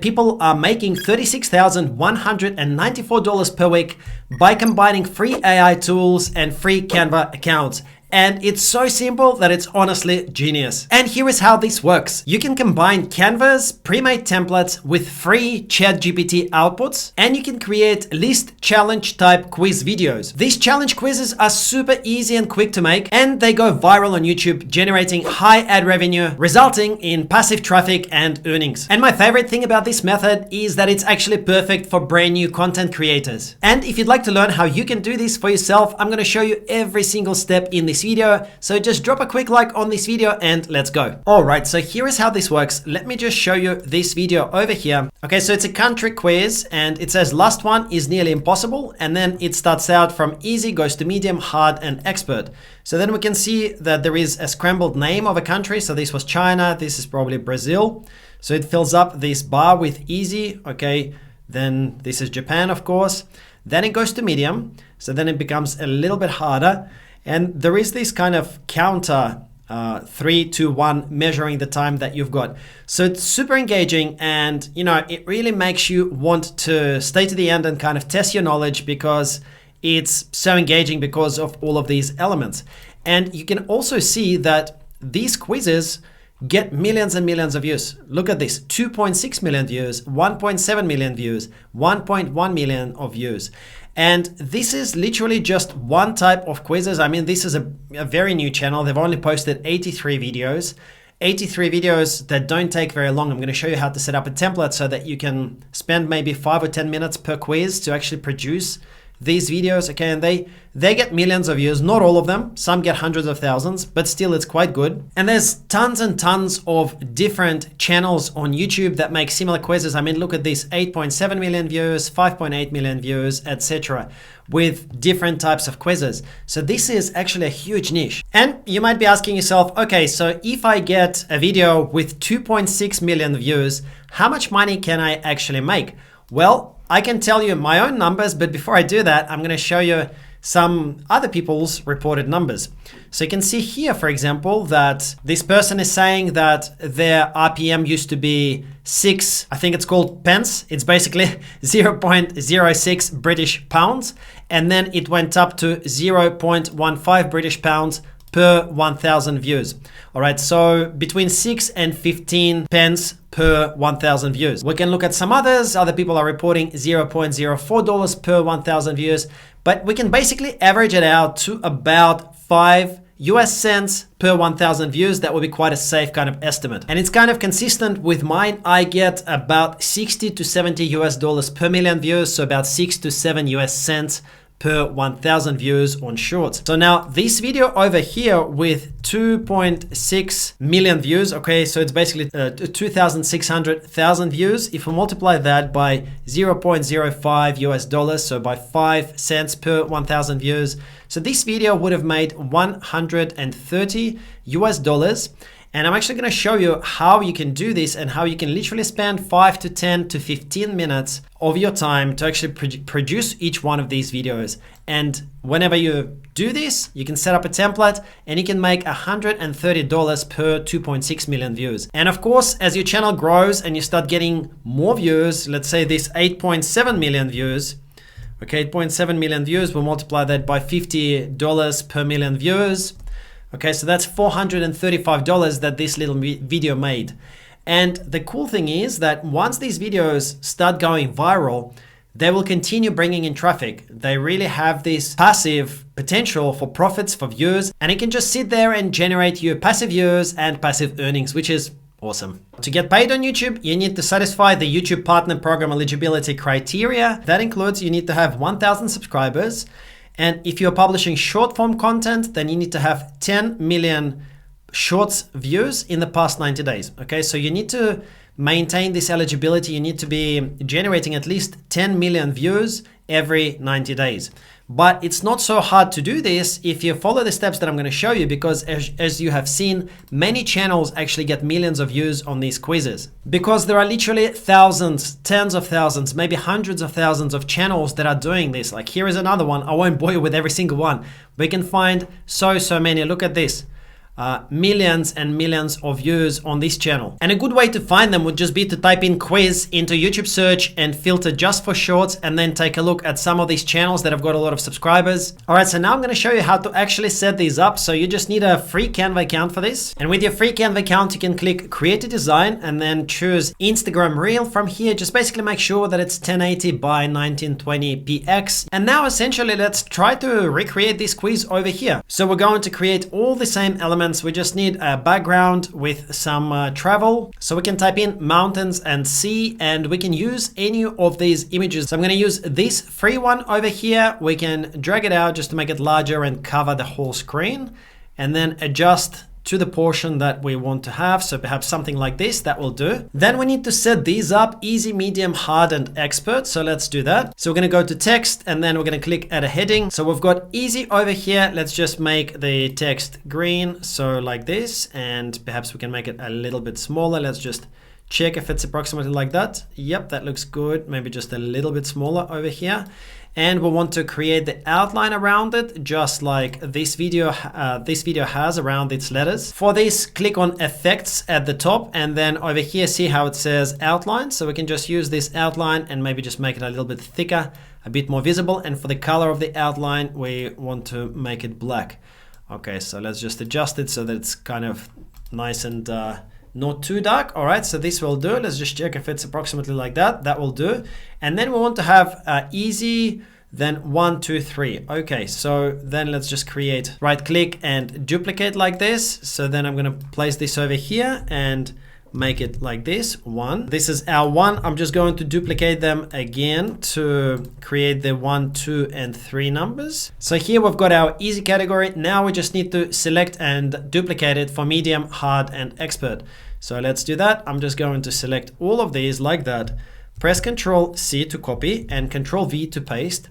People are making $36,194 per week by combining free AI tools and free Canva accounts. And it's so simple that it's honestly genius. And here is how this works. You can combine Canva's pre-made templates with free ChatGPT outputs, and you can create list challenge type quiz videos. These challenge quizzes are super easy and quick to make, and they go viral on YouTube, generating high ad revenue, resulting in passive traffic and earnings. And my favorite thing about this method is that it's actually perfect for brand new content creators. And if you'd like to learn how you can do this for yourself, I'm going to show you every single step in this video. So just drop a quick like on this video and let's go. All right, so here is how this works. Let me just show you this video over here. Okay, so it's a country quiz and it says last one is nearly impossible. And then it starts out from easy, goes to medium, hard, and expert. So then we can see that there is a scrambled name of a country. So this was China. This is probably Brazil. So it fills up this bar with easy. Okay, then this is Japan, of course. Then it goes to medium. So then it becomes a little bit harder. And there is this kind of counter 3, 2, 1 measuring the time that you've got. So it's super engaging, and it really makes you want to stay to the end and kind of test your knowledge because it's so engaging because of all of these elements. And you can also see that these quizzes get millions and millions of views. Look at this, 2.6 million views, 1.7 million views, 1.1 million of views. And this is literally just one type of quizzes. I mean, this is a very new channel. They've only posted 83 videos. 83 videos that don't take very long. I'm going to show you how to set up a template so that you can spend maybe 5 or 10 minutes per quiz to actually produce these videos. Okay, and they get millions of views, not all of them. Some get hundreds of thousands, but still it's quite good. And there's tons and tons of different channels on YouTube that make similar quizzes. I mean, look at this, 8.7 million views, 5.8 million views, etc., with different types of quizzes. So this is actually a huge niche. And you might be asking yourself, okay, so if I get a video with 2.6 million views, how much money can I actually make? Well, I can tell you my own numbers, but before I do that, I'm going to show you some other people's reported numbers. So you can see here, for example, that this person is saying that their RPM used to be 6, I think it's called pence. It's basically 0.06 British pounds. And then it went up to 0.15 British pounds per 1,000 views. All right, so between 6 and 15 pence per 1,000 views. We can look at some others. Other people are reporting $0.04 per 1,000 views, but we can basically average it out to about 5 US cents per 1,000 views. That would be quite a safe kind of estimate. And it's kind of consistent with mine. I get about 60 to 70 US dollars per million views, so about 6 to 7 US cents per 1,000 views on Shorts. So now this video over here with 2.6 million views, okay, so it's basically 2,600,000 views. If we multiply that by 0.05 US dollars, so by 5 cents per 1,000 views, so this video would have made 130 US dollars. And I'm actually going to show you how you can do this and how you can literally spend 5 to 10 to 15 minutes of your time to actually produce each one of these videos. And whenever you do this, you can set up a template and you can make $130 per 2.6 million views. And of course, as your channel grows and you start getting more views, let's say this 8.7 million views, okay, 8.7 million views, we'll multiply that by $50 per million views. Okay, so that's $435 that this little video made. And the cool thing is that once these videos start going viral, they will continue bringing in traffic. They really have this passive potential for profits, for views, and it can just sit there and generate you passive views and passive earnings, which is awesome. To get paid on YouTube, you need to satisfy the YouTube Partner Program eligibility criteria. That includes you need to have 1,000 subscribers. And if you're publishing short form content, then you need to have 10 million shorts views in the past 90 days. Okay, so you need to maintain this eligibility. You need to be generating at least 10 million views every 90 days. But it's not so hard to do this if you follow the steps that I'm going to show you, because as you have seen, many channels actually get millions of views on these quizzes, because there are literally thousands, tens of thousands, maybe hundreds of thousands of channels that are doing this. Like here is another one. I won't bore you with every single one. We can find so many. Look at this. millions and millions of views on this channel. And a good way to find them would just be to type in quiz into YouTube search and filter just for shorts, and then take a look at some of these channels that have got a lot of subscribers. All right, so now I'm going to show you how to actually set these up. So you just need a free Canva account for this. And with your free Canva account, you can click create a design and then choose Instagram Reel. From here, just basically make sure that it's 1080 by 1920 px. And now essentially let's try to recreate this quiz over here. So we're going to create all the same elements. We just need a background with some travel. So we can type in mountains and sea, and we can use any of these images. So I'm going to use this free one over here. We can drag it out just to make it larger and cover the whole screen, and then adjust to the portion that we want to have. So perhaps something like this, that will do. Then we need to set these up: easy, medium, hard, and expert. So let's do that. So we're going to go to text, and then we're going to click add a heading. So we've got easy over here. Let's just make the text green. So like this, and perhaps we can make it a little bit smaller. Let's just check if it's approximately like that. Yep, that looks good. Maybe just a little bit smaller over here. And we want to create the outline around it, just like this video has around its letters. For this, click on effects at the top, and then over here, see how it says outline. So we can just use this outline and maybe just make it a little bit thicker, a bit more visible. And for the color of the outline, we want to make it black. Okay, so let's just adjust it so that it's kind of nice and not too dark. All right, so this will do. Let's just check if it's approximately like that. That will do. And then we want to have easy, then 1, 2, 3. Okay, so then let's just create, right click and duplicate like this. So then I'm going to place this over here and make it like this. 1. This is our 1. I'm just going to duplicate them again to create the 1, 2, and 3 numbers. So here we've got our easy category. Now we just need to select and duplicate it for medium, hard, and expert. So let's do that. I'm just going to select all of these like that. Press Ctrl C to copy and Ctrl V to paste.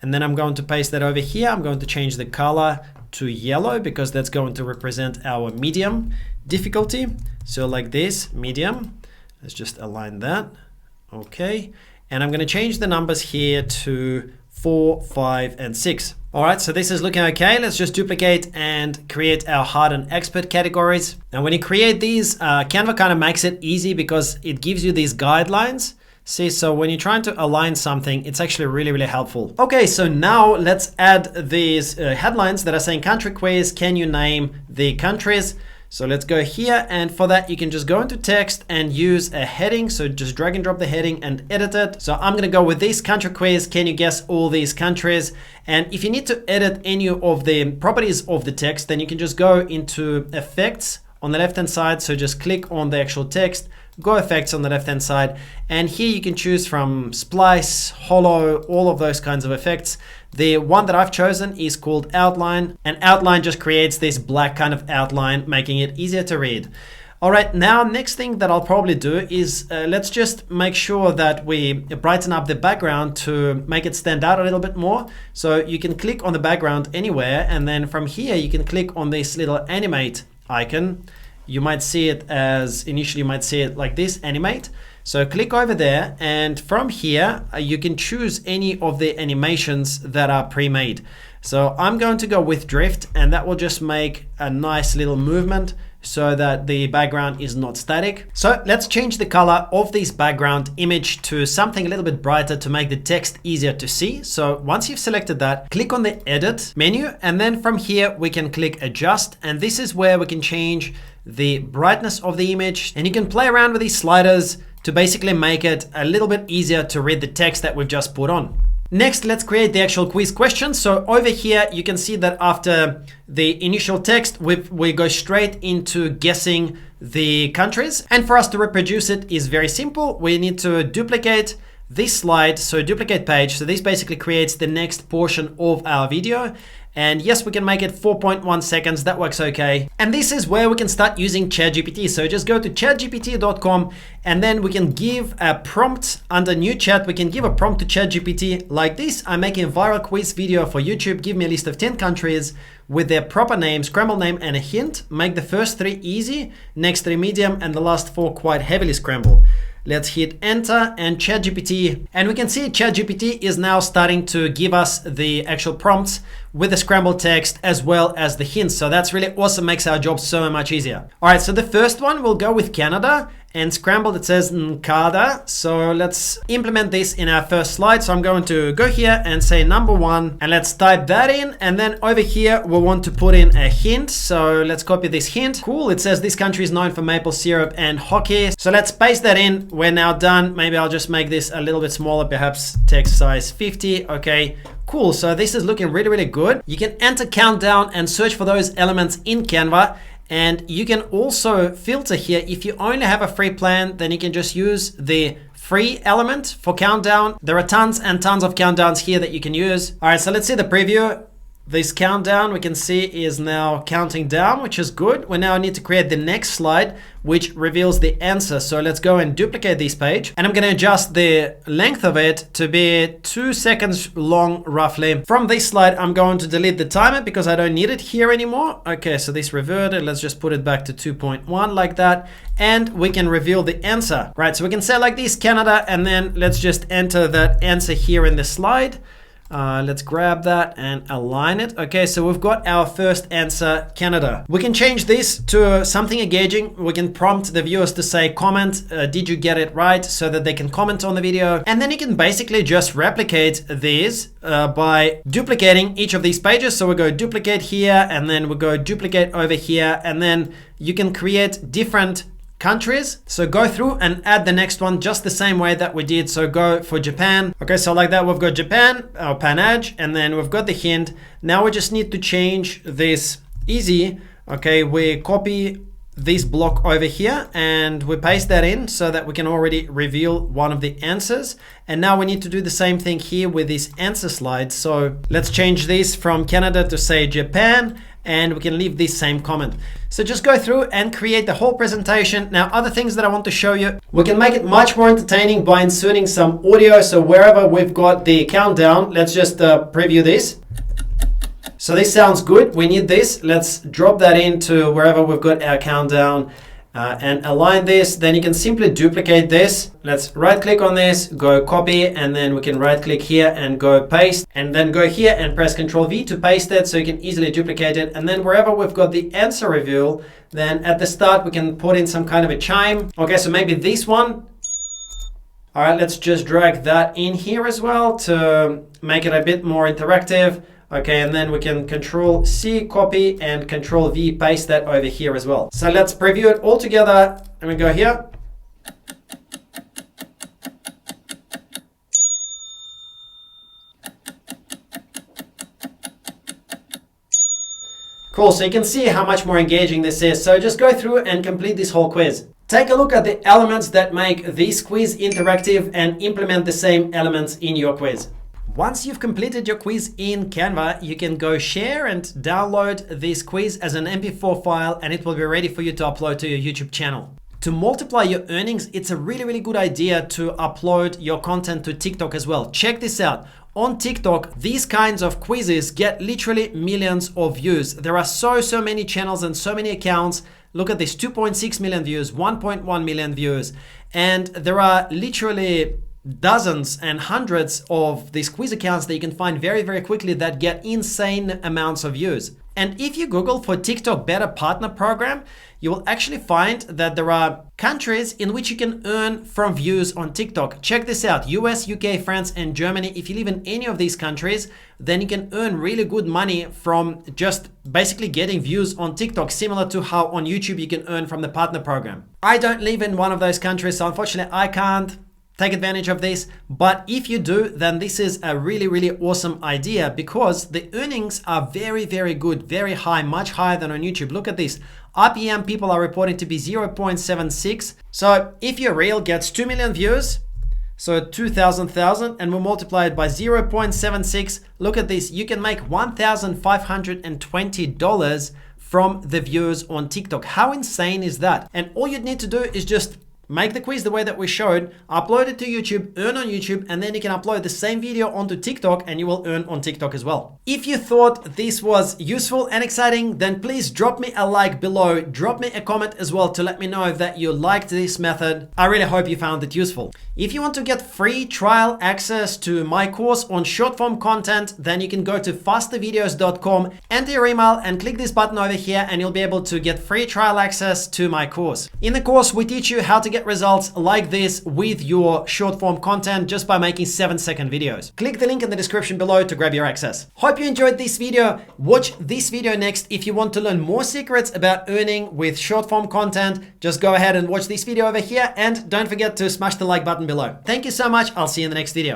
And then I'm going to paste that over here. I'm going to change the color to yellow because that's going to represent our medium difficulty. So like this, medium. Let's just align that. Okay. And I'm going to change the numbers here to 4, 5, and 6. All right, so this is looking okay. Let's just duplicate and create our hard and expert categories. And when you create these, Canva kind of makes it easy because it gives you these guidelines. See, so when you're trying to align something, it's actually really, really helpful. Okay, so now let's add these headlines that are saying country quiz. Can you name the countries? So let's go here, and for that you can just go into text and use a heading. So just drag and drop the heading and edit it. So I'm gonna go with this country quiz. Can you guess all these countries? And if you need to edit any of the properties of the text, then you can just go into effects on the left hand side. So just click on the actual text, go effects on the left hand side, and here you can choose from splice, hollow, all of those kinds of effects. The one that I've chosen is called outline, and outline just creates this black kind of outline, making it easier to read. All right, now next thing that I'll probably do is let's just make sure that we brighten up the background to make it stand out a little bit more. So you can click on the background anywhere, and then from here you can click on this little animate icon. You might see it as, initially you might see it like this, animate. So click over there, and from here you can choose any of the animations that are pre-made. So I'm going to go with drift, and that will just make a nice little movement so that the background is not static. So let's change the color of this background image to something a little bit brighter to make the text easier to see. So once you've selected that, click on the edit menu, and then from here we can click adjust, and this is where we can change the brightness of the image, and you can play around with these sliders to basically make it a little bit easier to read the text that we've just put on. Next, let's create the actual quiz questions. So over here, you can see that after the initial text, we go straight into guessing the countries. And for us to reproduce it is very simple. We need to duplicate this slide, so duplicate page. So this basically creates the next portion of our video. And yes, we can make it 4.1 seconds. That works okay. And this is where we can start using ChatGPT. So just go to chatgpt.com, and then we can give a prompt under new chat. We can give a prompt to ChatGPT like this. I'm making a viral quiz video for YouTube. Give me a list of 10 countries with their proper name, scrambled name, and a hint. Make the first 3 easy, next 3 medium, and the last 4 quite heavily scrambled. Let's hit enter and ChatGPT, and we can see ChatGPT is now starting to give us the actual prompts with the scrambled text as well as the hints. So that's really awesome, makes our job so much easier. All right, so the first one we'll go with Canada, and scrambled it says Nkada. So let's implement this in our first slide. So I'm going to go here and say number 1, and let's type that in. And then over here we want to put in a hint. So let's copy this hint. Cool, it says this country is known for maple syrup and hockey. So let's paste that in. We're now done. Maybe I'll just make this a little bit smaller, perhaps text size 50. Okay, cool. So this is looking really, really good. You can enter countdown and search for those elements in Canva. And you can also filter here. If you only have a free plan, then you can just use the free element for countdown. There are tons and tons of countdowns here that you can use. All right, so let's see the preview. This countdown we can see is now counting down, which is good. We now need to create the next slide, which reveals the answer. So let's go and duplicate this page. And I'm going to adjust the length of it to be 2 seconds long, roughly. From this slide, I'm going to delete the timer because I don't need it here anymore. Okay, so this reverted. Let's just put it back to 2.1 like that. And we can reveal the answer. Right, so we can say like this, Canada, and then let's just enter that answer here in the slide. Let's grab that and align it. Okay, so we've got our first answer, Canada. We can change this to something engaging. We can prompt the viewers to say, comment, did you get it right? So that they can comment on the video. And then you can basically just replicate these by duplicating each of these pages. So we go duplicate here, and then we go duplicate over here, and then you can create different countries. So go through and add the next one just the same way that we did. So go for Japan. Okay, so like that, we've got Japan, our panage, and then we've got the hint. Now we just need to change this easy. Okay, we copy this block over here and we paste that in so that we can already reveal one of the answers. And now we need to do the same thing here with this answer slide. So let's change this from Canada to say Japan, and we can leave this same comment. So just go through and create the whole presentation. Now, other things that I want to show you, we can make it much more entertaining by inserting some audio. So wherever we've got the countdown, let's just preview this. So this sounds good. We need this. Let's drop that into wherever we've got our countdown and align this. Then you can simply duplicate this. Let's right click on this, go copy, and then we can right click here and go paste, and then go here and press Ctrl V to paste it so you can easily duplicate it. And then wherever we've got the answer reveal, then at the start we can put in some kind of a chime. Okay, so maybe this one. All right, let's just drag that in here as well to make it a bit more interactive. Okay, and then we can Control C, copy, and Control V, paste that over here as well. So let's preview it all together, and we go here. Cool, so you can see how much more engaging this is. So just go through and complete this whole quiz. Take a look at the elements that make this quiz interactive and implement the same elements in your quiz. Once you've completed your quiz in Canva, you can go share and download this quiz as an MP4 file, and it will be ready for you to upload to your YouTube channel. To multiply your earnings, it's a really, really good idea to upload your content to TikTok as well. Check this out. On TikTok, these kinds of quizzes get literally millions of views. There are so many channels and so many accounts. Look at this, 2.6 million views, 1.1 million views. And there are literally dozens and hundreds of these quiz accounts that you can find very, very quickly that get insane amounts of views. And if you Google for TikTok Beta Partner Program, you will actually find that there are countries in which you can earn from views on TikTok. Check this out, US, UK, France, and Germany. If you live in any of these countries, then you can earn really good money from just basically getting views on TikTok, similar to how on YouTube you can earn from the partner program. I don't live in one of those countries, so unfortunately I can't take advantage of this, but if you do, then this is a really, really awesome idea because the earnings are very, very good, very high, much higher than on YouTube. Look at this. RPM people are reporting to be 0.76. So if your reel gets 2 million views, so 2,000, and we multiply it by 0.76, look at this. You can make $1,520 from the views on TikTok. How insane is that? And all you'd need to do is just make the quiz the way that we showed, upload it to YouTube, earn on YouTube, and then you can upload the same video onto TikTok and you will earn on TikTok as well. If you thought this was useful and exciting, then please drop me a like below, drop me a comment as well to let me know that you liked this method. I really hope you found it useful. If you want to get free trial access to my course on short form content, then you can go to fastervideos.com, enter your email and click this button over here and you'll be able to get free trial access to my course. In the course, we teach you how to get results like this with your short form content just by making 7-second videos. Click the link in the description below to grab your access. Hope you enjoyed this video. Watch this video next if you want to learn more secrets about earning with short form content. Just go ahead and watch this video over here and don't forget to smash the like button below. Thank you so much. I'll see you in the next video.